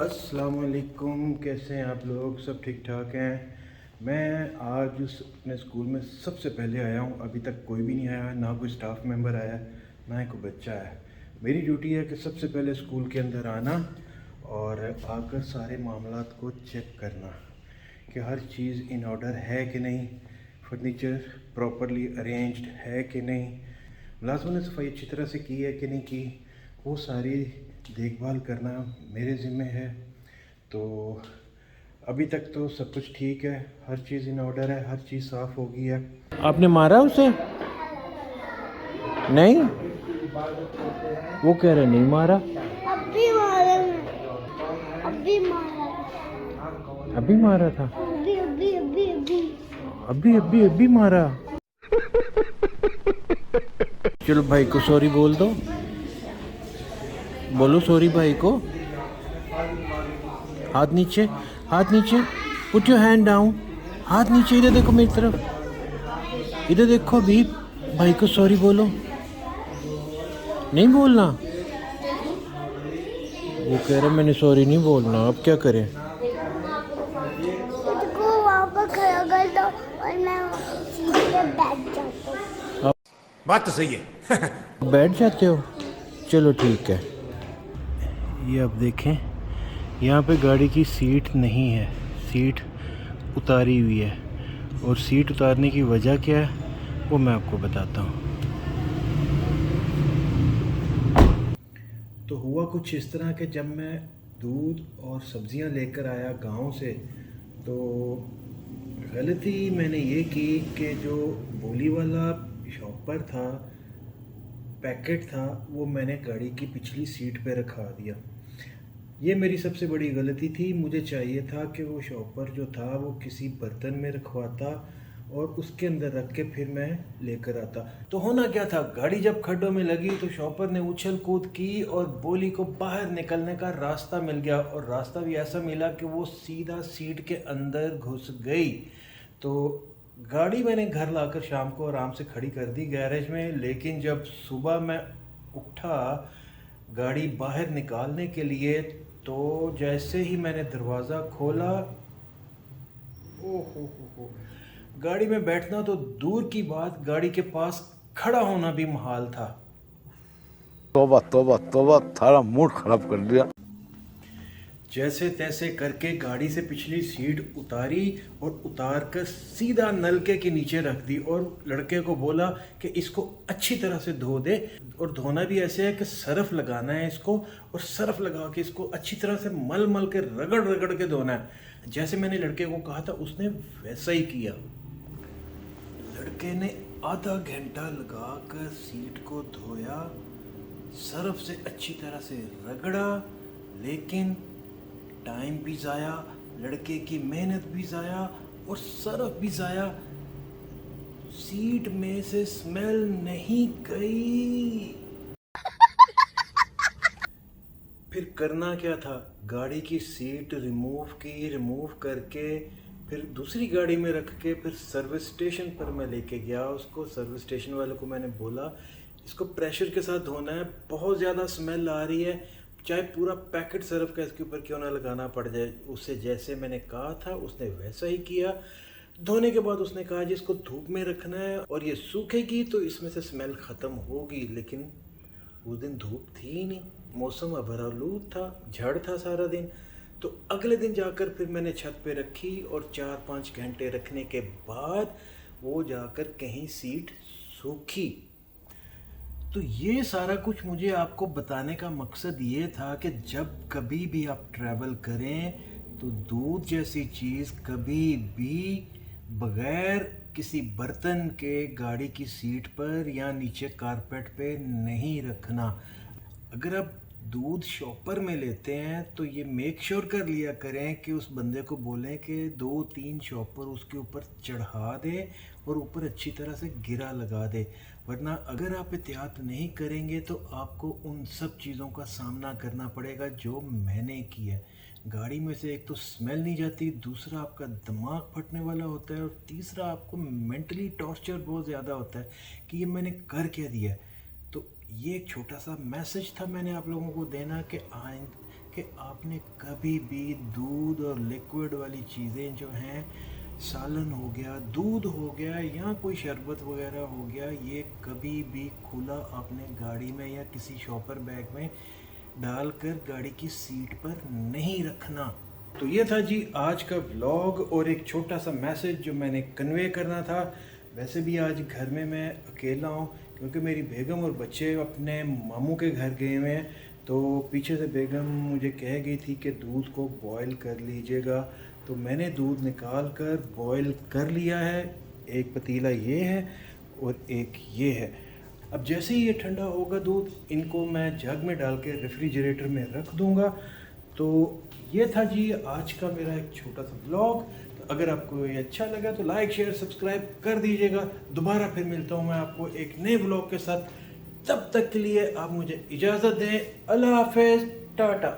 अस्सलाम वालेकुम, कैसे हैं आप लोग? सब ठीक ठाक हैं। मैं आज अपने स्कूल में सबसे पहले आया हूँ। अभी तक कोई भी नहीं आया, ना कोई स्टाफ मेंबर आया, ना ही कोई बच्चा आया। मेरी ड्यूटी है कि सबसे पहले स्कूल के अंदर आना और आकर सारे मामलात को चेक करना कि हर चीज़ इन ऑर्डर है कि नहीं, फर्नीचर प्रॉपरली अरेंज्ड है कि नहीं, मुलाजमों ने सफाई अच्छी तरह से की है कि नहीं की, वो सारी देखभाल करना मेरे ज़िम्मे है। तो अभी तक तो सब कुछ ठीक है, हर चीज़ इन ऑर्डर है, हर चीज़ साफ़ हो गई है। आपने मारा उसे? नहीं, वो कह रहे नहीं मारा। अभी मारा अभी मारा अभी मारा था। अभी अभी अभी अभी अभी अभी अभी मारा। चलो भाई को सॉरी बोल दो। बोलो सॉरी भाई को। हाथ नीचे, हाथ नीचे, पुट योर हैंड डाउन। हाथ नीचे, इधर देखो मेरी तरफ, इधर देखो। अभी भाई को सॉरी बोलो। नहीं बोलना? वो कह रहे मैंने सॉरी नहीं बोलना, अब क्या करें? उसको वहाँ पर खड़ा कर दो और मैं सीट पे बैठ जाता हूँ। बात तो सही है। अब बैठ जाते हो? चलो ठीक है। ये आप देखें, यहाँ पे गाड़ी की सीट नहीं है, सीट उतारी हुई है। और सीट उतारने की वजह क्या है वो मैं आपको बताता हूँ। तो हुआ कुछ इस तरह कि जब मैं दूध और सब्जियां लेकर आया गांव से, तो गलती मैंने ये की कि जो बोली वाला शॉपर था, पैकेट था, वो मैंने गाड़ी की पिछली सीट पे रखा दिया। ये मेरी सबसे बड़ी गलती थी। मुझे चाहिए था कि वो शॉपर जो था वो किसी बर्तन में रखवाता और उसके अंदर रख के फिर मैं लेकर आता। तो होना क्या था, गाड़ी जब खड्डों में लगी तो शॉपर ने उछल कूद की और बोली को बाहर निकलने का रास्ता मिल गया, और रास्ता भी ऐसा मिला कि वो सीधा सीट के अंदर घुस गई। तो गाड़ी मैंने घर लाकर शाम को आराम से खड़ी कर दी गैरेज में, लेकिन जब सुबह मैं उठा गाड़ी बाहर निकालने के लिए, तो जैसे ही मैंने दरवाज़ा खोला, ओ हो, गाड़ी में बैठना तो दूर की बात, गाड़ी के पास खड़ा होना भी मुहाल था। तौबा तौबा तौबा, थारा मूड खराब कर दिया। जैसे तैसे करके गाड़ी से पिछली सीट उतारी और उतार कर सीधा नलके के नीचे रख दी, और लड़के को बोला कि इसको अच्छी तरह से धो दे। और धोना भी ऐसे है कि सरफ लगाना है इसको, और सरफ लगा के इसको अच्छी तरह से मल मल के रगड़ रगड़ के धोना है। जैसे मैंने लड़के को कहा था उसने वैसा ही किया। लड़के ने आधा घंटा लगाकर सीट को धोया, सरफ से अच्छी तरह से रगड़ा, लेकिन टाइम भी ज़ाया, लड़के की मेहनत भी ज़ाया और सरफ भी ज़ाया। सीट में से स्मेल नहीं गई। फिर करना क्या था, गाड़ी की सीट रिमूव करके फिर दूसरी गाड़ी में रख के फिर सर्विस स्टेशन पर मैं लेके गया उसको। सर्विस स्टेशन वाले को मैंने बोला इसको प्रेशर के साथ धोना है, बहुत ज़्यादा स्मेल आ रही है, चाहे पूरा पैकेट सर्फ का इसके ऊपर क्यों ना लगाना पड़ जाए। उससे जैसे मैंने कहा था उसने वैसा ही किया। धोने के बाद उसने कहा जी इसको धूप में रखना है और ये सूखेगी तो इसमें से स्मेल ख़त्म होगी। लेकिन उस दिन धूप थी ही नहीं, मौसम अभरालूद था, झड़ था सारा दिन। तो अगले दिन जाकर फिर मैंने छत पे रखी और 4-5 घंटे रखने के बाद वो जाकर कहीं सीट सूखी। तो ये सारा कुछ मुझे आपको बताने का मकसद ये था कि जब कभी भी आप ट्रैवल करें तो दूध जैसी चीज़ कभी भी बगैर किसी बर्तन के गाड़ी की सीट पर या नीचे कारपेट पे नहीं रखना। अगर आप दूध शॉपर में लेते हैं तो ये मेक श्योर कर लिया करें कि उस बंदे को बोलें कि 2-3 शॉपर उसके ऊपर चढ़ा दे और ऊपर अच्छी तरह से गिरा लगा दे। वरना अगर आप एहतियात नहीं करेंगे तो आपको उन सब चीज़ों का सामना करना पड़ेगा जो मैंने की है। गाड़ी में से एक तो स्मेल नहीं जाती, दूसरा आपका दिमाग फटने वाला होता है, और तीसरा आपको मेंटली टॉर्चर बहुत ज़्यादा होता है कि ये मैंने कर क्या दिया है। तो ये एक छोटा सा मैसेज था मैंने आप लोगों को देना कि कि आपने कभी भी दूध और लिक्विड वाली चीज़ें जो हैं, सालन हो गया, दूध हो गया या कोई शरबत वगैरह हो गया, ये कभी भी खुला आपने गाड़ी में या किसी शॉपर बैग में डालकर गाड़ी की सीट पर नहीं रखना। तो ये था जी आज का व्लॉग और एक छोटा सा मैसेज जो मैंने कन्वे करना था। वैसे भी आज घर में मैं अकेला हूँ क्योंकि मेरी बेगम और बच्चे अपने मामू के घर गए हुए हैं। तो पीछे से बेगम मुझे कह गई थी कि दूध को बॉईल कर लीजिएगा, तो मैंने दूध निकाल कर बॉईल कर लिया है। एक पतीला ये है और एक ये है। अब जैसे ही ये ठंडा होगा दूध, इनको मैं जग में डाल के रेफ्रिजरेटर में रख दूंगा। तो ये था जी आज का मेरा एक छोटा सा व्लॉग। तो अगर आपको ये अच्छा लगा तो लाइक शेयर सब्सक्राइब कर दीजिएगा। दोबारा फिर मिलता हूँ मैं आपको एक नए व्लॉग के साथ। तब तक के लिए आप मुझे इजाज़त दें। अल्लाह हाफ़िज़, टाटा।